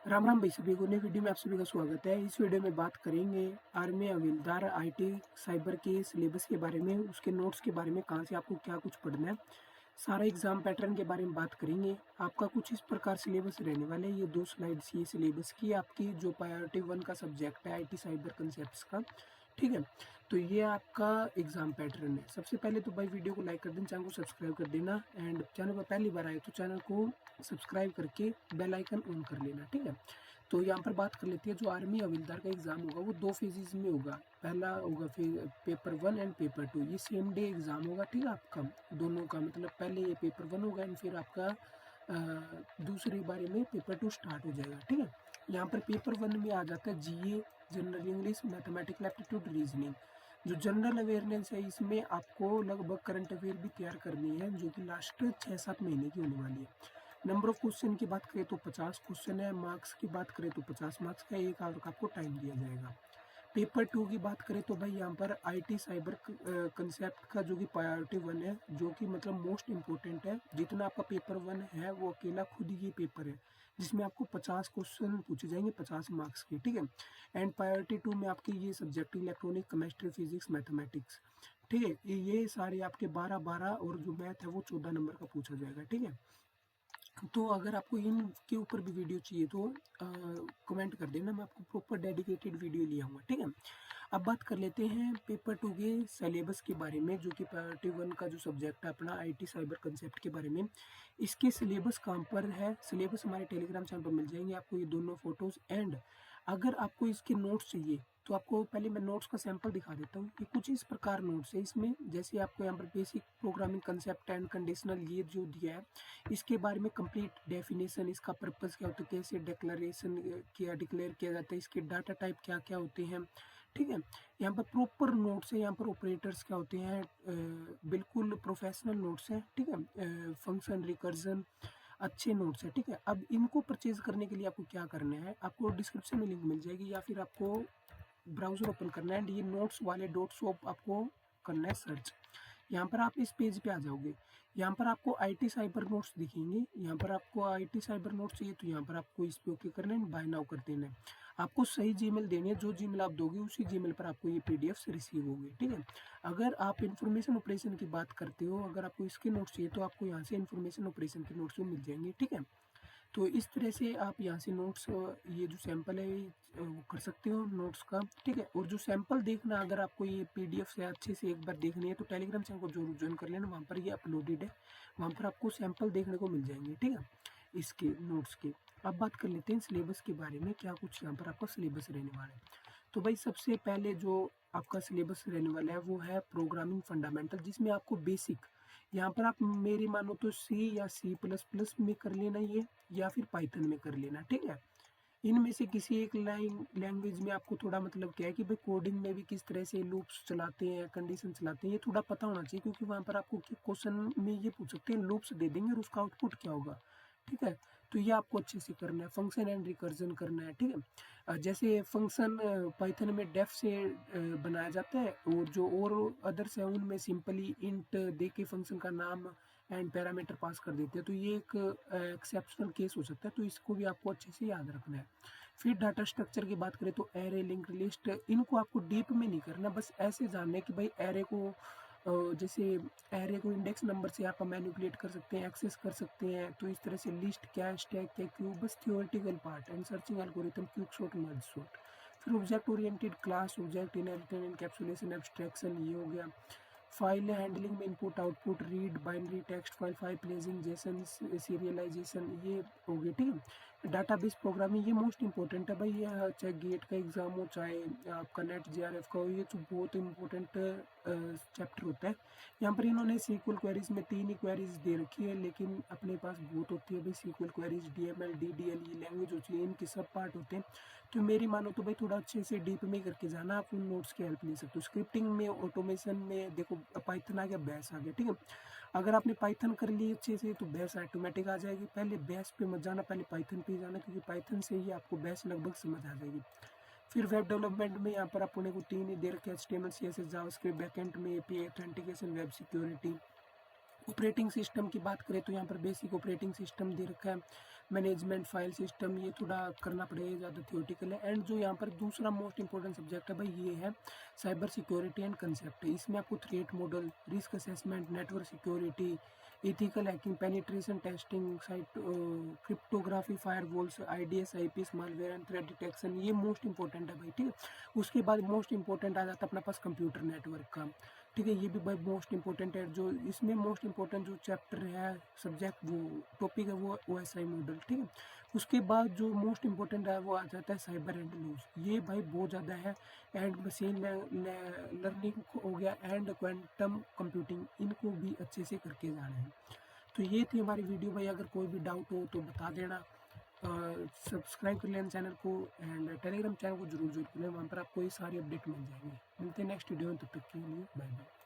राम राम भाई सभी को, नई वीडियो में आप सभी का स्वागत है। इस वीडियो में बात करेंगे आर्मी हवलदार आईटी साइबर के सिलेबस के बारे में, उसके नोट्स के बारे में, कहाँ से आपको क्या कुछ पढ़ना है, सारा एग्जाम पैटर्न के बारे में बात करेंगे। आपका कुछ इस प्रकार सिलेबस रहने वाले हैं। ये 2 स्लाइड्स ये सिलेबस की आपकी जो प्रायोरिटी 1 का सब्जेक्ट है आईटी साइबर कंसेप्ट्स का, ठीक है। तो ये आपका एग्जाम पैटर्न है। सबसे पहले तो भाई वीडियो को लाइक कर देना, चैनल को सब्सक्राइब कर देना एंड चैनल पर पहली बार आए तो चैनल को सब्सक्राइब करके बेल आइकन ऑन कर लेना, ठीक है। तो यहाँ पर बात कर लेते हैं, जो आर्मी हवलदार का एग्जाम होगा वो 2 फेजेस में होगा। पहला होगा फिर पेपर 1 एंड पेपर 2, ये सेम डे एग्जाम होगा, ठीक है। आपका दोनों का मतलब पहले ये पेपर 1 होगा एंड फिर आपका दूसरी बारी में पेपर 2 स्टार्ट हो जाएगा, ठीक है। यहाँ पर पेपर 1 में आ जाता है GA, general English, mathematical aptitude, reasoning. जो जनरल अवेयरनेस है इसमें आपको लगभग करंट अफेयर भी तैयार करनी है, जो कि लास्ट 6-7 महीने की होने वाली है। नंबर ऑफ क्वेश्चन की बात करें तो 50 क्वेश्चन है। मार्क्स की बात करें तो 50 मार्क्स का 1 आवर का आपको टाइम दिया जाएगा। पेपर 2 की बात करें तो भाई यहाँ पर आईटी साइबर कंसेप्ट का जो कि प्रायोरिटी 1 है, जो कि मतलब मोस्ट इम्पोर्टेंट है। जितना आपका पेपर 1 है वो अकेला खुद ही पेपर है, जिसमें आपको 50 क्वेश्चन पूछे जाएंगे 50 मार्क्स के, ठीक है। एंड प्रायोरिटी 2 में आपके ये subject electronic, chemistry, physics, mathematics, ठीक है। ये सारे आपके 12-12 और जो मैथ है वो 14 नंबर का पूछा जाएगा, ठीक है। तो अगर आपको इनके ऊपर भी वीडियो चाहिए तो कमेंट कर देना, मैं आपको प्रॉपर डेडिकेटेड वीडियो ले आऊँगा, ठीक है। अब बात कर लेते हैं पेपर 2 के सिलेबस के बारे में, जो कि प्रायोरिटी 1 का जो सब्जेक्ट है अपना आईटी साइबर कंसेप्ट के बारे में। इसके सिलेबस कहाँ पर है? सिलेबस हमारे टेलीग्राम चैनल पर मिल जाएंगे आपको, ये दोनों फोटोज़। एंड अगर आपको इसके नोट्स चाहिए तो आपको पहले मैं नोट्स का सैंपल दिखा देता हूँ। ये कुछ इस प्रकार नोट्स है इसमें, जैसे आपको यहाँ पर basic programming concept and conditional ये जो दिया है, इसके बारे में कंप्लीट डेफिनेशन, इसका पर्पस क्या होता है, कैसे डिक्लेरेशन किया डिक्लेयर किया जाता है, इसके डाटा टाइप क्या क्या होते हैं, ठीक है। यहाँ पर प्रॉपर नोट्स है, यहाँ पर ऑपरेटर्स क्या होते हैं, बिल्कुल प्रोफेशनल नोट्स हैं, ठीक है। फंक्शन रिकर्जन अच्छे नोट्स है, ठीक है। अब इनको परचेज करने के लिए आपको क्या करना है, आपको डिस्क्रिप्शन में लिंक मिल जाएगी या फिर आपको ब्राउजर ओपन करना है एंड ये नोट्स वाले डॉट शॉप आपको करना है सर्च। यहाँ पर आप इस पेज पे आ जाओगे। यहाँ पर आपको आईटी साइबर नोट्स दिखेंगे। यहाँ पर आपको आईटी साइबर नोट्स चाहिए तो यहाँ पर आपको इस पे ओके करना है, बाय नाउ कर देना है। आपको सही जीमेल देनी है, जो जीमेल आप दोगे उसी जीमेल पर आपको ये पीडीएफ रिसीव होगी, ठीक है। अगर आप इन्फॉर्मेशन ऑपरेशन की बात करते हो, अगर आपको इसके नोट्स चाहिए तो आपको यहाँ से इन्फॉर्मेशन ऑपरेशन के नोट्स मिल जाएंगे, ठीक है। तो इस तरह से आप यहाँ से नोट्स, ये जो सैंपल है ये वो कर सकते हो नोट्स का, ठीक है। और जो सैंपल देखना, अगर आपको ये पीडीएफ से अच्छे से एक बार देखनी है तो टेलीग्राम चैनल को जरूर ज्वाइन कर लेना, वहाँ पर ये अपलोडेड है, वहाँ पर आपको सैंपल देखने को मिल जाएंगे, ठीक है, इसके नोट्स के। अब बात कर लेते हैं सिलेबस के बारे में, क्या कुछ यहाँ पर आपका सिलेबस रहने वाला है। तो भाई सबसे पहले जो आपका सिलेबस रहने वाला है वो है प्रोग्रामिंग फंडामेंटल, जिसमें आपको बेसिक, यहाँ पर आप मेरी मानो तो सी या C++ में कर लेना ये, या फिर पाइथन में कर लेना, ठीक है। इनमें से किसी एक लैंग्वेज में आपको थोड़ा मतलब क्या है कि भाई कोडिंग में भी किस तरह से लूप्स चलाते हैं, कंडीशन चलाते हैं, ये थोड़ा पता होना चाहिए, क्योंकि वहाँ पर आपको क्वेश्चन में ये पूछ सकते हैं, लूप्स दे देंगे और उसका आउटपुट क्या होगा, ठीक है। तो ये आपको अच्छे से करना है। फंक्शन एंड रिकर्जन करना है, ठीक है। जैसे फंक्शन पाइथन में डेफ से बनाया जाता है, और जो और अदर्स है उनमें सिंपली इंट दे के फंक्शन का नाम एंड पैरामीटर पास कर देते हैं। तो ये एक एक्सेप्शनल केस हो सकता है, तो इसको भी आपको अच्छे से याद रखना है। फिर डाटा स्ट्रक्चर की बात करें तो एरे, लिंक लिस्ट, इनको आपको डीप में नहीं करना, बस ऐसे जानना है कि भाई एरे को जैसे एरे को इंडेक्स नंबर से आप मैनिपुलेट कर सकते हैं, एक्सेस कर सकते हैं। तो इस तरह से लिस्ट क्या है, स्टैक क्या, क्यूब, बस theoretical part and searching algorithm, quick sort, merge sort. फिर object oriented class, object inheritance, encapsulation, abstraction, ये हो गया। फाइल हैंडलिंग में input output, read, binary text file, file placing, JSON, serialization, ये हो गया, ठीक है। डाटाबेस प्रोग्रामिंग ये मोस्ट इंपॉर्टेंट है भाई, ये चाहे गेट का एग्जाम हो, चाहे आपका नेट जेआरएफ का हो, ये तो बहुत इंपॉर्टेंट चैप्टर होता है। यहाँ पर इन्होंने सीक्वल क्वेरीज में 3 ही क्वेरीज दे रखी है, लेकिन अपने पास बहुत होती है भाई सीक्वल क्वेरीज, डीएमएल, डीडीएल, ये लैंग्वेज होती है, इनके सब पार्ट होते हैं। तो मेरी मानो तो भाई थोड़ा अच्छे से डीप में करके जाना, आप उन नोट्स की हेल्प ले सकते हो। स्क्रिप्टिंग में, ऑटोमेशन में देखो पाइथन आ गया, बैश आ गया, ठीक है। अगर आपने पाइथन कर ली अच्छे से तो बैश ऑटोमेटिक आ जाएगी। पहले बैश पे मत जाना, पहले पाइथन पे जाना, क्योंकि पाइथन से ही आपको बैश लगभग समझ आ जाएगी। फिर वेब डेवलपमेंट में यहाँ पर अपने को 3 ही दे रखे हैं, HTML, CSS, जावास्क्रिप्ट, बैकएंड में API authentication, web security. Operating system की बात करें तो यहाँ पर बेसिक ऑपरेटिंग सिस्टम दे रखा है। मैनेजमेंट, फाइल सिस्टम, ये थोड़ा करना पड़ेगा, ज़्यादा थियोरेटिकल है। एंड जो यहाँ पर दूसरा मोस्ट इंपॉर्टेंट सब्जेक्ट है भाई, ये है साइबर सिक्योरिटी एंड कंसेप्ट। इसमें आपको threat model, risk assessment, network security, ethical hacking, penetration testing, site cryptography, firewalls, IDs, IPS, malware and threat detection, ये मोस्ट इंपॉर्टेंट है भाई, ठीक है। उसके बाद मोस्ट इंपॉर्टेंट आ जाता है अपने पास कंप्यूटर नेटवर्क का, ठीक है। ये भी भाई मोस्ट इंपॉर्टेंट है। जो इसमें मोस्ट इंपॉर्टेंट जो चैप्टर है, सब्जेक्ट, वो टॉपिक है, वो ओएसआई मॉडल, ठीक है। उसके बाद जो मोस्ट इंपॉर्टेंट है वो आ जाता है साइबर एंड लॉस। ये भाई बहुत ज़्यादा है। एंड मशीन लर्निंग हो गया एंड क्वांटम कंप्यूटिंग, इनको भी अच्छे से करके जाना है। तो ये थी हमारी वीडियो भाई। अगर कोई भी डाउट हो तो बता देना। सब्सक्राइब कर लेना चैनल को, एंड टेलीग्राम चैनल को जरूर कर लेना, वहाँ पर आपको ये सारी अपडेट मिल जाएंगे। मिलते हैं नेक्स्ट वीडियो में, तब तक के लिए बाय बाय।